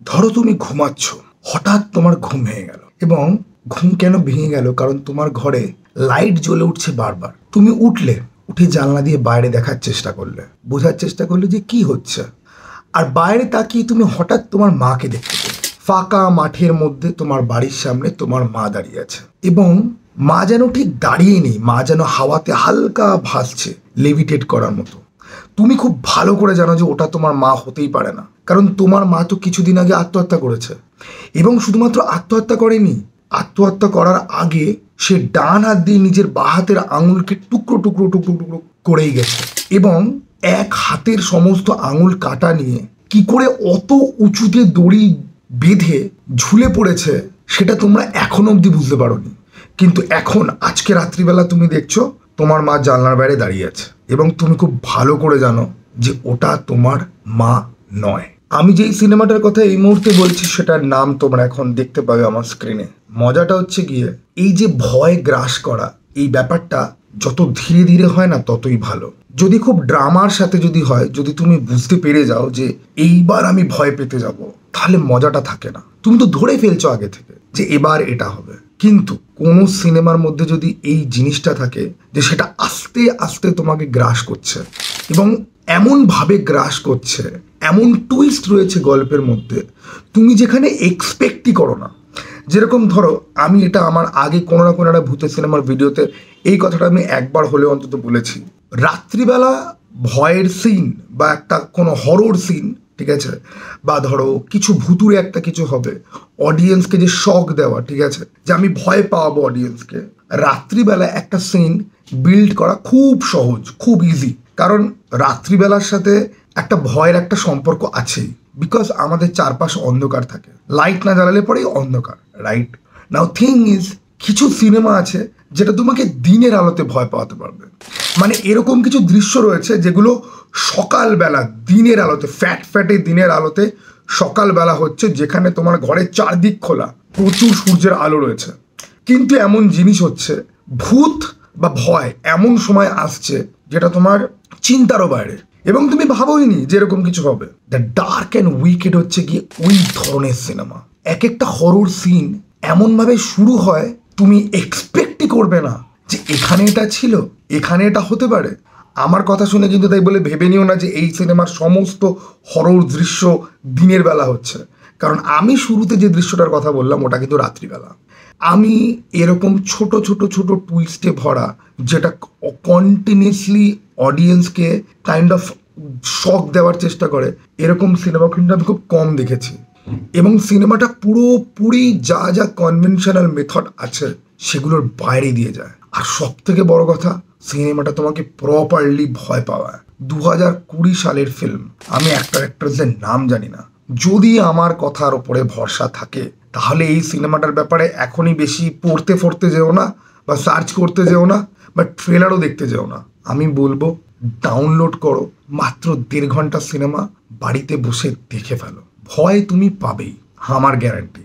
ধরো তুমি ঘুমাচ্ছ, হঠাৎ তোমার ঘুম ভেঙে গেল। এবং ঘুম কেন ভেঙে গেল? কারণ তোমার ঘরে লাইট জ্বলে উঠছে বারবার। তুমি উঠলে, উঠে জানলা দিয়ে বাইরে দেখার চেষ্টা করলে, বোঝার চেষ্টা করলে যে কি হচ্ছে। আর বাইরে তাকিয়ে তুমি হঠাৎ তোমার মাকে দেখতে পেলে। ফাঁকা মাঠের মধ্যে তোমার বাড়ির সামনে তোমার মা দাঁড়িয়ে আছে, এবং মা যেন ঠিক দাঁড়িয়ে নেই, মা যেন হাওয়াতে হালকা ভাসছে, লেভিটেট করার মতো। তুমি খুব ভালো করে জানো যে ওটা তোমার মা হতেই পারে না, কারণ তোমার মা তো কিছুদিন আগে আত্মহত্যা করেছে। এবং শুধুমাত্র আত্মহত্যা করেনি, আত্মহত্যা করার আগে সে ডান হাত দিয়ে নিজের বাঁ হাতের আঙুলকে টুকরো টুকরো টুকরো টুকরো করেই গেছে। এবং এক হাতের সমস্ত আঙুল কাটা নিয়ে কি করে অত উঁচুতে দড়ি বেঁধে ঝুলে পড়েছে সেটা তোমরা এখনো অবধি বুঝতে পারোনি। কিন্তু এখন আজকে রাত্রিবেলা তুমি দেখছো তোমার মা জানলার বাইরে দাঁড়িয়ে আছে, এবং তুমি খুব ভালো করে জানো যে ওটা তোমার মা নয়। আমি যেই সিনেমাটার কথা এই মুহূর্তে বলছি সেটার নাম তোমরা এখন দেখতে পাবে আমার স্ক্রিনে। মজাটা হচ্ছে গিয়ে এই যে ভয় গ্রাস করা, এই ব্যাপারটা যত ধীরে ধীরে হয় না ততই ভালো। যদি খুব ড্রামার সাথে যদি হয়, যদি তুমি বুঝতে পেরে যাও যে এইবার আমি ভয় পেতে যাব, তাহলে মজাটা থাকে না। তুমি তো ধরে ফেলছো আগে থেকে যে এবার এটা হবে। কিন্তু কোনো সিনেমার মধ্যে যদি এই জিনিসটা থাকে যে সেটা আস্তে আস্তে তোমাকে গ্রাস করছে, এবং এমনভাবে গ্রাস করছে, এমন টুইস্ট রয়েছে গল্পের মধ্যে তুমি যেখানে এক্সপেক্টই করো না। যেরকম ধরো, আমি এটা আমার আগে কোনো না কোনো একটা ভূতের সিনেমার ভিডিওতে এই কথাটা আমি একবার হলেও অন্তত বলেছি। রাত্রিবেলা ভয়ের সিন বা একটা কোনো হরর সিন, ঠিক আছে, বা ধরো কিছু ভুতুরে একটা কিছু হবে, অডিয়েন্সকে যে শক দেওয়া, ঠিক আছে, যে আমি ভয় পাওয়াবো অডিয়েন্সকে, রাত্রিবেলা একটা সিন বিল্ড করা খুব সহজ, খুব ইজি। কারণ রাত্রিবেলার সাথে একটা ভয়ের একটা সম্পর্ক আছেই, বিকজ আমাদের চারপাশ অন্ধকার থাকে, লাইট না জ্বালালে পরেই অন্ধকার, রাইট? নাও থিং ইজ, কিছু সিনেমা আছে যেটা তোমাকে দিনের আলোতে ভয় পাওয়াতে পারবে। মানে এরকম কিছু দৃশ্য রয়েছে যেগুলো সকালবেলা দিনের আলোতে, ফ্যাটে দিনের আলোতে সকালবেলা হচ্ছে, যেখানে তোমার ঘরের চারদিক খোলা, প্রচুর সূর্যের আলো রয়েছে। কিন্তু এমন জিনিস হচ্ছে, ভূত বা ভয় এমন সময় আসছে যেটা তোমার চিন্তারও বাইরে, এবং তুমি ভাবোইনি যে এরকম কিছু হবে। দ্য ডার্ক অ্যান্ড উইকেড হচ্ছে কি ওই ধরনের সিনেমা। এক একটা হরর সিন এমনভাবে শুরু হয় তুমি এক্সপেক্টই করবে না যে এখানে এটা ছিল, এখানে এটা হতে পারে। আমার কথা শুনে কিন্তু তাই বলে ভেবে নিও না যে এই সিনেমার সমস্ত হরর দৃশ্য দিনের বেলা হচ্ছে, কারণ আমি শুরুতে যে দৃশ্যটার কথা বললাম ওটা কিন্তু রাত্রিবেলা। আমি এরকম ছোট ছোট ছোট টুইস্টে ভরা, যেটা কন্টিনিউসলি অডিয়েন্সকে কাইন্ড অফ শক দেওয়ার চেষ্টা করে, এরকম সিনেমা কিন্তু আমি খুব কম দেখেছি। এবং সিনেমাটা পুরোপুরি যা যা কনভেনশনাল মেথড আছে সেগুলোর বাইরে দিয়ে যায়। আর সব থেকে বড় কথা, সিনেমাটা তোমাকে প্রপারলি ভয় পাওয়ায়। 2020 সালের ফিল্ম, আমি অ্যাক্ট্রেসের নাম জানি না। যদি আমার কথার ওপরে ভরসা থাকে তাহলে এই সিনেমাটার ব্যাপারে এখনই বেশি পড়তে যেও না, বা সার্চ করতে যেও না, বা ট্রেলারও দেখতে যেও না। আমি বলবো ডাউনলোড করো, মাত্র 1.5 ঘন্টা সিনেমা, বাড়িতে বসে দেখে ফেলো, ভয় তুমি পাবেই, আমার গ্যারান্টি।